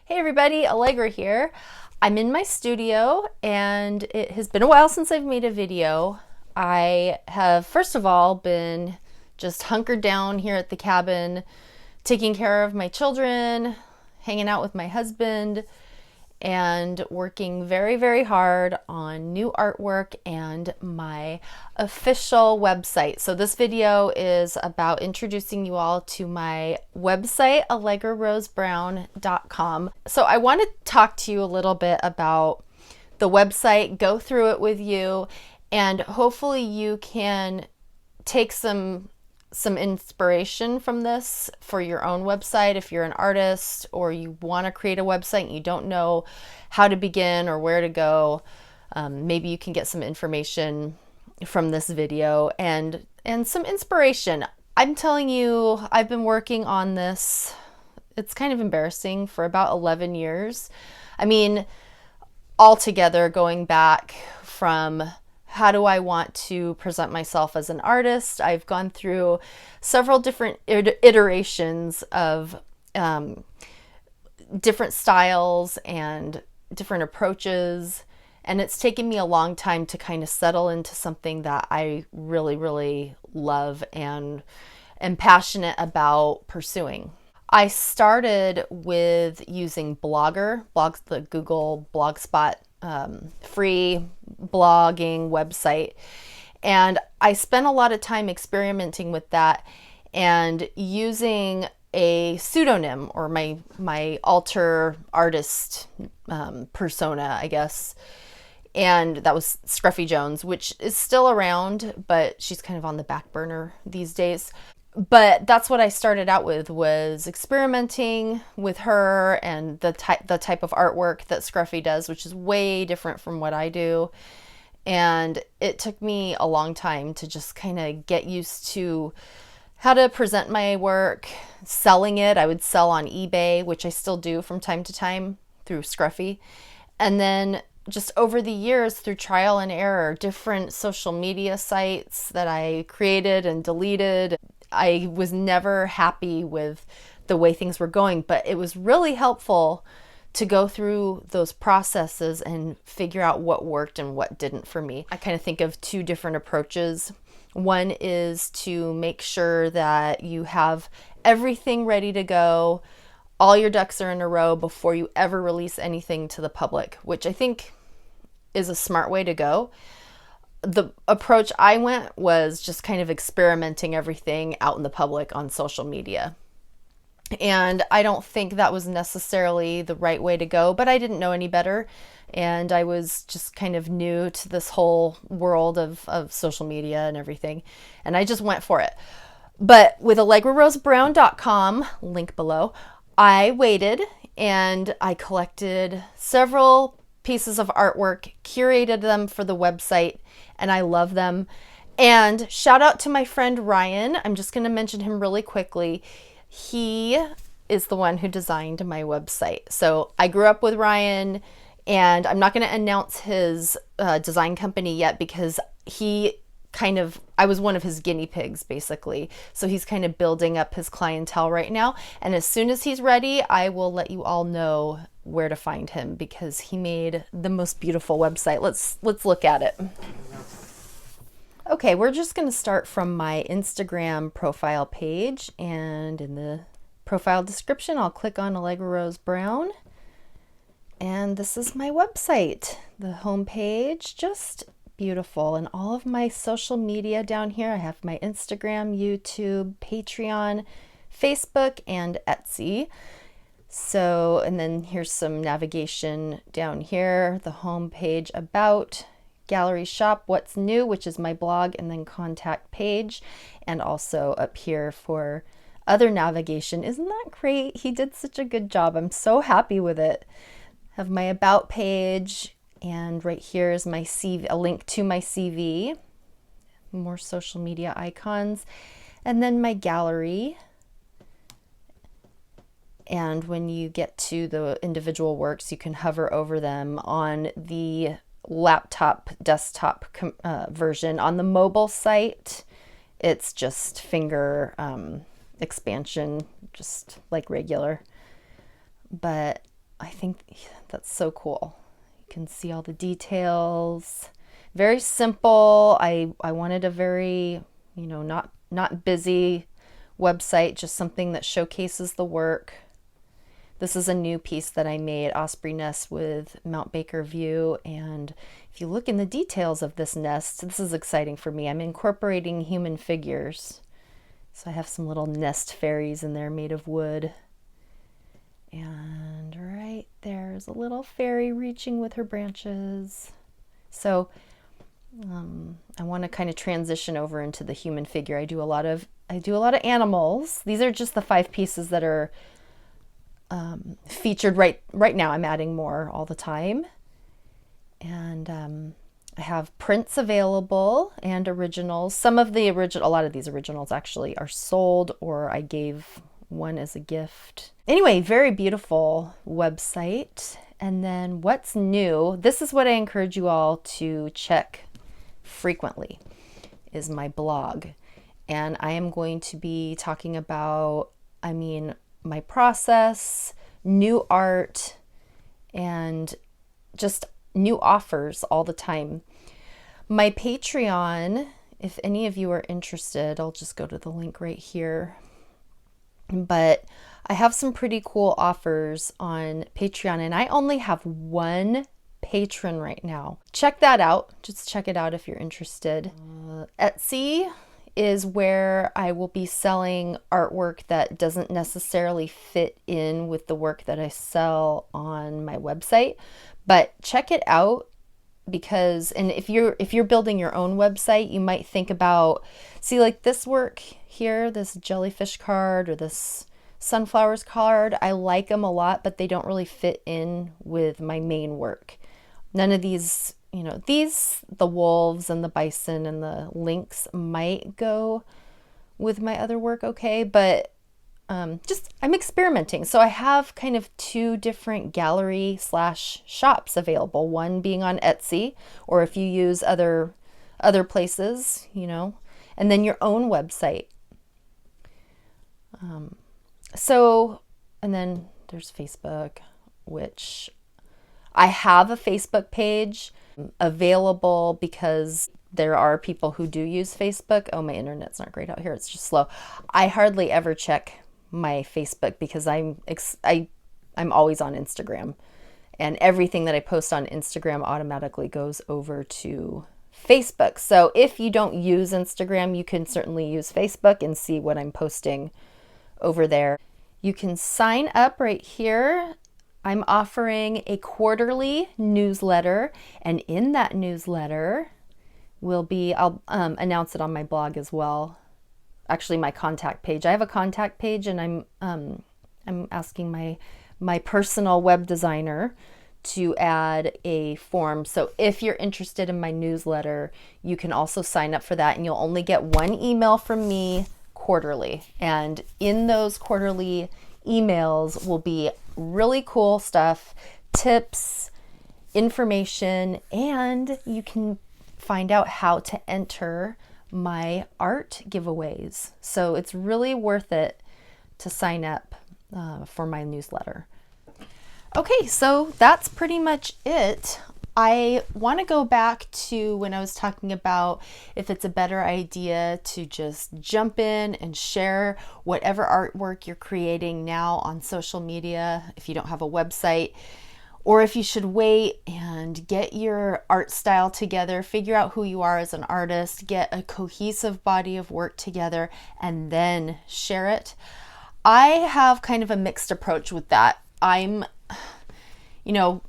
Hey everybody, Allegra here. I'm in my studio and it has been a while since I've made a video. I have first of all been just hunkered down here at the cabin, taking care of my children, hanging out with my husband, and working very, very hard on new artwork and my official website. So this video is about introducing you all to my website, allegrarosebrown.com. So I want to talk to you a little bit about the website, go through it with you, and hopefully you can take some inspiration from this for your own website if you're an artist or you want to create a website and you don't know how to begin or where to go. Maybe you can get some information from this video and some inspiration. I'm telling you, I've been working on this, it's kind of embarrassing, for about 11 years. I mean, altogether, going back from how do I want to present myself as an artist? I've gone through several different iterations of different styles and different approaches. And it's taken me a long time to kind of settle into something that I really, really love and am passionate about pursuing. I started with using the Google Blogspot free blogging website, and I spent a lot of time experimenting with that and using a pseudonym or my alter artist persona, I guess. And that was Scruffy Jones, which is still around, but she's kind of on the back burner these days. But that's what I started out with, was experimenting with her and the type of artwork that Scruffy does, which is way different from what I do. And it took me a long time to just kind of get used to how to present my work, selling it. I would sell on eBay, which I still do from time to time through Scruffy. And then just over the years, through trial and error, different social media sites that I created and deleted. I was never happy with the way things were going, but it was really helpful to go through those processes and figure out what worked and what didn't for me. I kind of think of two different approaches. One is to make sure that you have everything ready to go, all your ducks are in a row before you ever release anything to the public, which I think is a smart way to go. The approach I went was just kind of experimenting everything out in the public on social media. And I don't think that was necessarily the right way to go, but I didn't know any better. And I was just kind of new to this whole world of social media and everything. And I just went for it. But with allegrarosebrown.com, link below, I waited and I collected several pieces of artwork, curated them for the website, and I love them. And shout out to my friend Ryan. I'm just going to mention him really quickly. He is the one who designed my website. So I grew up with Ryan, and I'm not going to announce his design company yet because I was one of his guinea pigs, basically. So he's kind of building up his clientele right now. And as soon as he's ready, I will let you all know where to find him because he made the most beautiful website. Let's look at it. Okay, we're just going to start from my Instagram profile page, and in the profile description, I'll click on Allegra Rose Brown. And this is my website. The home page, just beautiful. And all of my social media down here, I have my Instagram, YouTube, Patreon, Facebook, and Etsy. So, and then here's some navigation down here, the home page, about, gallery, shop, what's new, which is my blog, and then contact page, and also up here for other navigation. Isn't that great? He did such a good job. I'm so happy with it. Have my about page, and right here is my CV, a link to my CV, more social media icons, and then my gallery. And when you get to the individual works, you can hover over them on the laptop, desktop version. On the mobile site, it's just finger expansion, just like regular. But I think that's so cool. You can see all the details. Very simple. I wanted a very, not busy website, just something that showcases the work. This is a new piece that I made, Osprey Nest with Mount Baker view. And if you look in the details of this nest, this is exciting for me. I'm incorporating human figures. So I have some little nest fairies in there made of wood. And right there's a little fairy reaching with her branches. So I want to kind of transition over into the human figure. I do a lot of animals. These are just the 5 pieces that are featured right now. I'm adding more all the time. And I have prints available and originals. A lot of these originals actually are sold, or I gave one as a gift. Anyway, very beautiful website. And then what's new, this is what I encourage you all to check frequently, is my blog. And I am going to be talking about, my process, new art, and just new offers all the time. My Patreon, if any of you are interested, I'll just go to the link right here. But I have some pretty cool offers on Patreon, and I only have 1 patron right now. Check that out. Just check it out if you're interested. Etsy is where I will be selling artwork that doesn't necessarily fit in with the work that I sell on my website. But check it out, because, and if you're building your own website, you might think about, see, like this work here, this jellyfish card or this sunflowers card, I like them a lot, but they don't really fit in with my main work. None of these, the wolves and the bison and the lynx might go with my other work, okay, but I'm experimenting. So I have kind of 2 different gallery/shops available, one being on Etsy, or if you use other places, and then your own website. And then there's Facebook, which I have a Facebook page available because there are people who do use Facebook. Oh, my internet's not great out here. It's just slow. I hardly ever check my Facebook because I'm always on Instagram, and everything that I post on Instagram automatically goes over to Facebook. So if you don't use Instagram, you can certainly use Facebook and see what I'm posting over there. You can sign up right here. I'm offering a quarterly newsletter, and in that newsletter I'll announce it on my blog as well. Actually, my contact page. I have a contact page, and I'm asking my personal web designer to add a form. So if you're interested in my newsletter, you can also sign up for that, and you'll only get 1 email from me quarterly. And in those quarterly emails will be really cool stuff, tips, information, and you can find out how to enter my art giveaways. So it's really worth it to sign up for my newsletter. Okay, so that's pretty much it. I want to go back to when I was talking about if it's a better idea to just jump in and share whatever artwork you're creating now on social media if you don't have a website, or if you should wait and get your art style together, figure out who you are as an artist, get a cohesive body of work together, and then share it. I have kind of a mixed approach with that.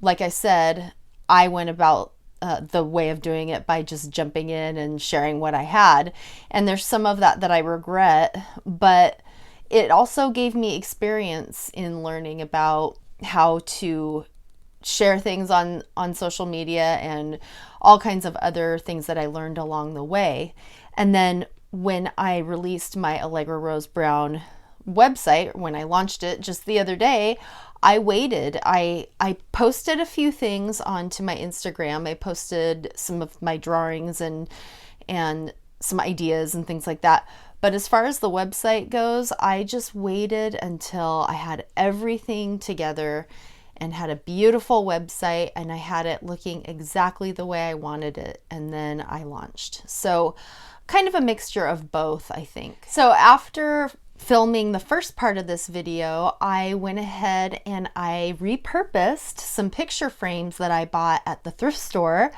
Like I said, I went about the way of doing it by just jumping in and sharing what I had. And there's some of that I regret, but it also gave me experience in learning about how to share things on social media and all kinds of other things that I learned along the way. And then when I released my Allegra Rose Brown website, when I launched it just the other day, I waited. I posted a few things onto my Instagram. I posted some of my drawings and some ideas and things like that. But as far as the website goes, I just waited until I had everything together. and had a beautiful website, and I had it looking exactly the way I wanted it, and then I launched. So kind of a mixture of both, I think. So after filming the first part of this video, I went ahead and I repurposed some picture frames that I bought at the thrift store,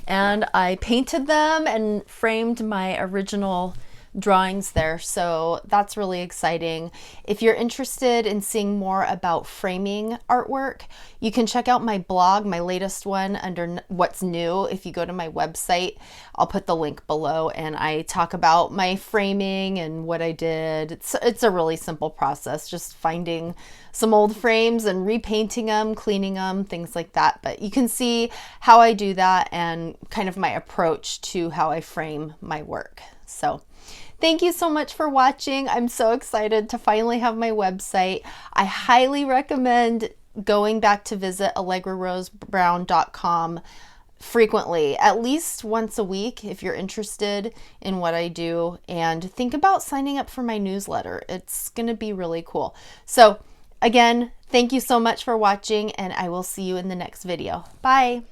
and I painted them and framed my original drawings there. So that's really exciting. If you're interested in seeing more about framing artwork, you can check out my blog, my latest one, under what's new. If you go to my website, I'll put the link below, and I talk about my framing and what I did. It's a really simple process, just finding some old frames and repainting them, cleaning them, things like that. But you can see how I do that and kind of my approach to how I frame my work. So thank you so much for watching. I'm so excited to finally have my website. I highly recommend going back to visit AllegraRoseBrown.com frequently, at least once a week if you're interested in what I do, and think about signing up for my newsletter. It's going to be really cool. So again, thank you so much for watching, and I will see you in the next video. Bye.